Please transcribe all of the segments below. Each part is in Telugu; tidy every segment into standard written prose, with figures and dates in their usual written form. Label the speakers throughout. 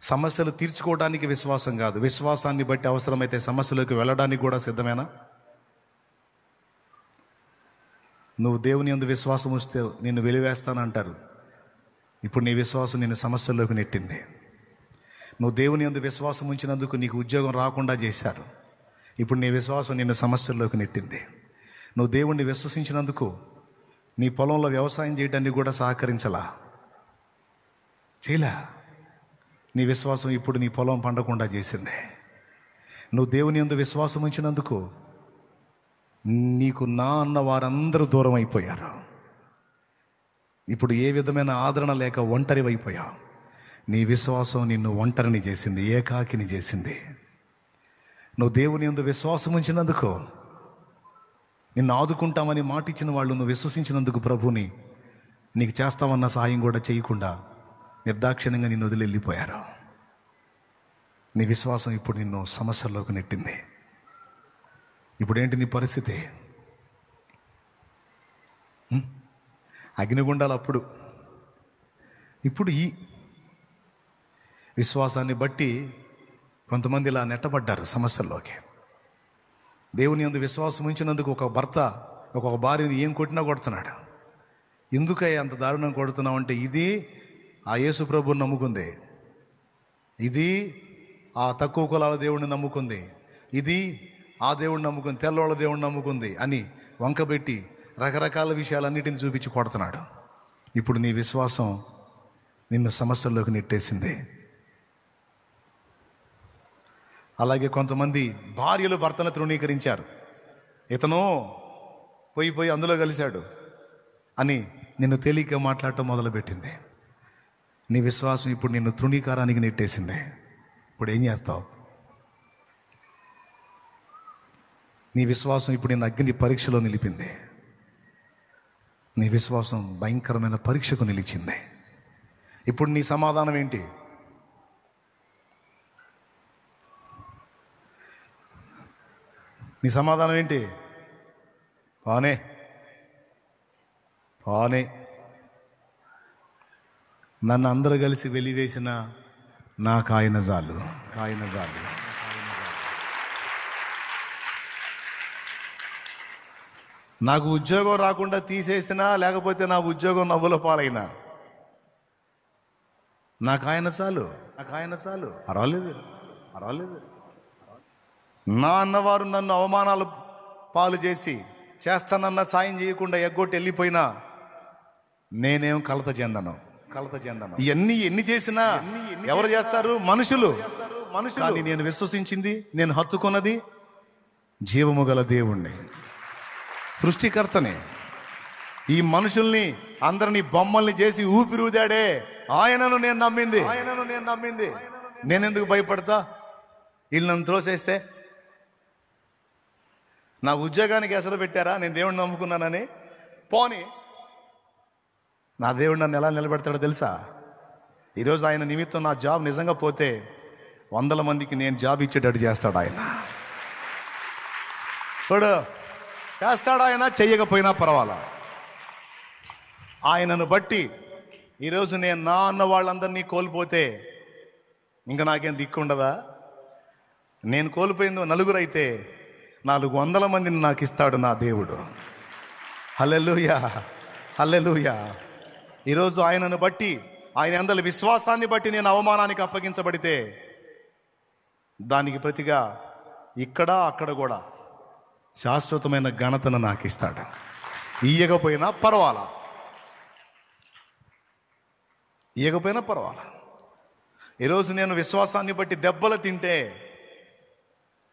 Speaker 1: సమస్యలు తీర్చుకోవడానికి విశ్వాసం కాదు, విశ్వాసాన్ని బట్టి అవసరమైతే సమస్యలోకి వెళ్ళడానికి కూడా సిద్ధమేనా? నువ్వు దేవుని యందు విశ్వాసం ఉంచితే నిన్ను వెలివేస్తానంటారు. ఇప్పుడు నీ విశ్వాసం నిన్ను సమస్యల్లోకి నెట్టింది. నువ్వు దేవుని యందు విశ్వాసం ఉంచినందుకు నీకు ఉద్యోగం రాకుండా చేశారు. ఇప్పుడు నీ విశ్వాసం నిన్ను సమస్యల్లోకి నెట్టింది. నువ్వు దేవుణ్ణి విశ్వసించినందుకు నీ పొలంలో వ్యవసాయం చేయడానికి కూడా సహకరించలా, చేయలే. నీ విశ్వాసం ఇప్పుడు నీ పొలం పండకుండా చేసింది. నువ్వు దేవుని యందు విశ్వాసం ఉంచినందుకు నీకు నా అన్న వారందరూ దూరం అయిపోయారు. ఇప్పుడు ఏ విధమైన ఆదరణ లేక ఒంటరివైపోయావు. నీ విశ్వాసం నిన్ను ఒంటరిని చేసింది, ఏకాకిని చేసింది. నువ్వు దేవుని యందు విశ్వాసం ఉంచినందుకు, నిన్ను ఆదుకుంటామని మాటిచ్చిన వాళ్ళు నువ్వు విశ్వసించినందుకు ప్రభుని నీకు చేస్తామన్న సహాయం కూడా చేయకుండా నిర్దాక్షిణ్యంగా నిన్ను వదిలి వెళ్ళిపోయారు. నీ విశ్వాసం ఇప్పుడు నిన్ను సమస్యల్లోకి నెట్టింది. ఇప్పుడేంటి నీ పరిస్థితి? అగ్నిగుండాలు అప్పుడు. ఇప్పుడు ఈ విశ్వాసాన్ని బట్టి కొంతమంది ఇలా నెట్టబడ్డారు సమస్యల్లోకి. దేవుని యందు విశ్వాసం ఉంచినందుకు ఒక భర్త ఒక భార్యని ఏం కొట్టినా కొడుతున్నాడు. ఎందుకయ్యా అంత దారుణం కొడుతున్నావు అంటే, ఇది ఆ యేసు ప్రభువుని నమ్ముకుంది, ఇది ఆ తక్కువ కులాల దేవుడిని నమ్ముకుంది, ఇది ఆ దేవుడిని నమ్ముకుంది, తెల్లవాళ్ళ దేవుడిని నమ్ముకుంది అని వంకబెట్టి రకరకాల విషయాలన్నిటిని చూపించి కొడుతున్నాడు. ఇప్పుడు నీ విశ్వాసం నిన్ను సమస్యల్లోకి నెట్టేసింది. అలాగే కొంతమంది భార్యలు భర్తను తృణీకరించారు. ఇతను పోయి అందులో కలిశాడు అని నిన్ను తేలిగ్గా మాట్లాడటం మొదలుపెట్టింది. నీ విశ్వాసం ఇప్పుడు నిన్ను తృణీకారానికి నెట్టేసింది. ఇప్పుడు ఏం చేస్తావు? నీ విశ్వాసం ఇప్పుడు నిన్ను అగ్ని పరీక్షలో నిలిపింది. నీ విశ్వాసం భయంకరమైన పరీక్షకు నిలిచింది. ఇప్పుడు నీ సమాధానం ఏంటి? నీ సమాధానం ఏంటి? పానే నన్ను అందరూ కలిసి వెలివేసిన నాకు ఆయన చాలు. నాకు ఉద్యోగం రాకుండా తీసేసినా, లేకపోతే నా ఉద్యోగం నవ్వుల పాలైనా, నాకు ఆయన చాలు. పర్వాలేదు. నా అన్నవారు నన్ను అవమానాలు పాలు చేసి చేస్తానన్న సాయం చేయకుండా ఎగ్గొట్టి వెళ్ళిపోయినా నేనేం కలత చెందను. ఇవన్నీ ఎన్ని చేసినా ఎవరు చేస్తారు? మనుషులు. కానీ నేను విశ్వసించింది, నేను హత్తుకున్నది జీవము గల దేవుణ్ణి, సృష్టికర్తనే. ఈ మనుషుల్ని అందరినీ బొమ్మల్ని చేసి ఊపిరిదాడే ఆయనను నేను నమ్మింది. నేనెందుకు భయపడతా? వీళ్ళు నన్ను త్రోసేస్తే? నా ఉద్యోగానికి ఎసరు పెట్టారా నేను దేవుడిని నమ్ముకున్నానని? పోనీ నా దేవుడు నన్ను ఎలా నిలబెడతాడో తెలుసా? ఈరోజు ఆయన నిమిత్తం నా జాబ్ నిజంగా పోతే 100 మందికి నేను జాబ్ ఇచ్చేటట్టు చేస్తాడు ఆయన. చూడు, చేస్తాడు ఆయన. చెయ్యకపోయినా పర్వాలా. ఆయనను బట్టి ఈరోజు నేను నా అన్న వాళ్ళందరినీ కోల్పోతే ఇంకా నాకేం దిక్కు ఉండదా? నేను కోల్పోయింది 4 అయితే 400 మందిని నాకు ఇస్తాడు నా దేవుడు. హల్లెలూయా. ఈరోజు ఆయనను బట్టి, ఆయన అందరి విశ్వాసాన్ని బట్టి నేను అవమానానికి అప్పగించబడితే దానికి ప్రతిగా ఇక్కడ అక్కడ కూడా శాశ్వతమైన ఘనతను నాకు ఇస్తాడు. ఇయ్యకపోయినా పర్వాలా. ఈరోజు నేను విశ్వాసాన్ని బట్టి దెబ్బలు తింటే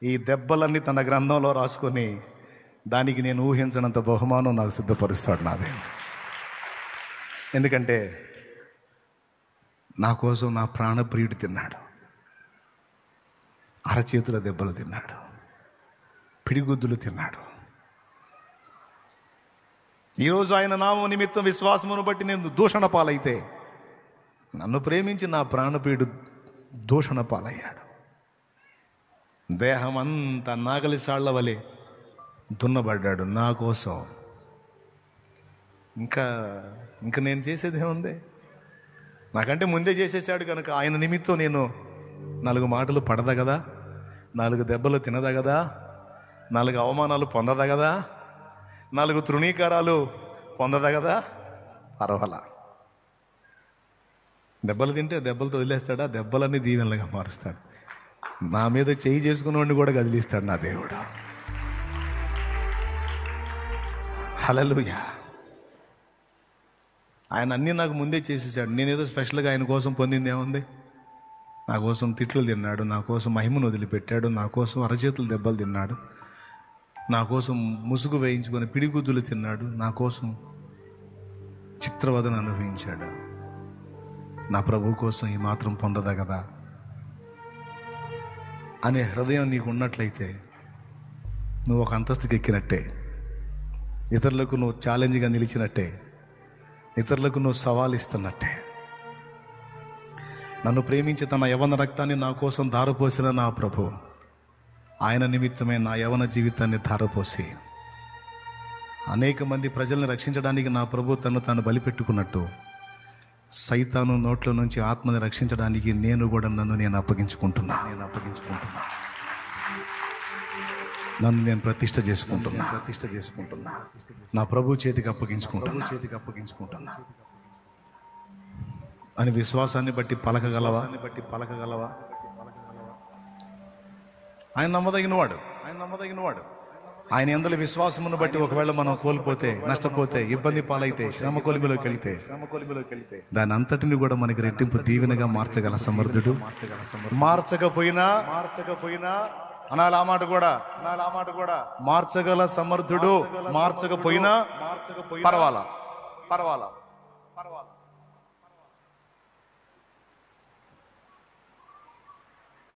Speaker 1: ఈ దెబ్బలన్నీ తన గ్రంథంలో రాసుకొని దానికి నేను ఊహించినంత బహుమానం నాకు సిద్ధపరుస్తాడు నాదే. ఎందుకంటే నా కోసం నా ప్రాణప్రియుడు తిన్నాడు, అరచేతుల దెబ్బలు తిన్నాడు, పిడిగుద్దులు తిన్నాడు. ఈరోజు ఆయన నామం నిమిత్తం విశ్వాసమును బట్టి నేను దూషణ పాలైతే నన్ను ప్రేమించి నా ప్రాణప్రియుడు దూషణ పాలయ్యాడు. దేహం అంతా నాగలి సాళ్ల వలె దున్నబడ్డాడు నా కోసం. ఇంకా నేను చేసేది ఏముంది? నాకంటే ముందే చేసేసాడు కనుక ఆయన నిమిత్తం నేను 4 మాటలు పడదా కదా, 4 దెబ్బలు తినదా కదా, 4 అవమానాలు పొందదా కదా, 4 తృణీకారాలు పొందదా కదా, పర్వాలా. దెబ్బలు తింటే దెబ్బలతో వదిలేస్తాడా? దెబ్బలన్నీ దీవెనలుగా మారుస్తాడు. నా మీద చేయి చేసుకున్నవాడిని కూడా కదిలిస్తాడు నా దేవుడు. హల్లెలూయా. ఆయన అన్నీ నాకు ముందే చేసేసాడు. నేనేదో స్పెషల్గా ఆయన కోసం పొందింది ఏముంది? నా కోసం తిట్లు తిన్నాడు, నా కోసం మహిమను వదిలిపెట్టాడు, నా కోసం అరచేతులు దెబ్బలు తిన్నాడు, నా కోసం ముసుగు వేయించుకొని పిడిగుద్దులు తిన్నాడు, నా కోసం చిత్రవదన అనుభవించాడు. నా ప్రభు కోసం ఈ మాత్రం పొందదా కదా అనే హృదయం నీకు ఉన్నట్లయితే నువ్వు ఒక అంతస్తుకి ఎక్కినట్టే, ఇతరులకు నువ్వు ఛాలెంజ్గా నిలిచినట్టే, ఇతరులకు నువ్వు సవాల్ ఇస్తున్నట్టే. నన్ను ప్రేమించి తన యవన రక్తాన్ని నా కోసం ధారపోసిన నా ప్రభు, ఆయన నిమిత్తమే నా యవన జీవితాన్ని ధారపోసి అనేక మంది ప్రజల్ని రక్షించడానికి నా ప్రభు తను తాను బలిపెట్టుకున్నట్టు, సైతాను నోట్ల నుంచి ఆత్మని రక్షించడానికి నేను కూడా నేను అప్పగించుకుంటున్నా. నన్ను నేను ప్రతిష్ఠ చేసుకుంటున్నా. నా ప్రభు చేతికి అప్పగించుకుంటున్నా అని విశ్వాసాన్ని బట్టి పలకగలవా? ఆయన నమ్మదగినవాడు. ఆయన యందలి విశ్వాసమును బట్టి ఒకవేళ మనం కోల్పోతే, నష్టపోతే, ఇబ్బంది పాలైతే, శ్రమ కొలిమిలోకి వెళితే దాని అంతటిని కూడా మనకి రెట్టింపు దీవెనగా మార్చగల సమర్థుడు. మార్చకపోయినా అనాలి ఆ మాట కూడా, మార్చగల సమర్థుడు. మార్చకపోయినా పర్వాలా.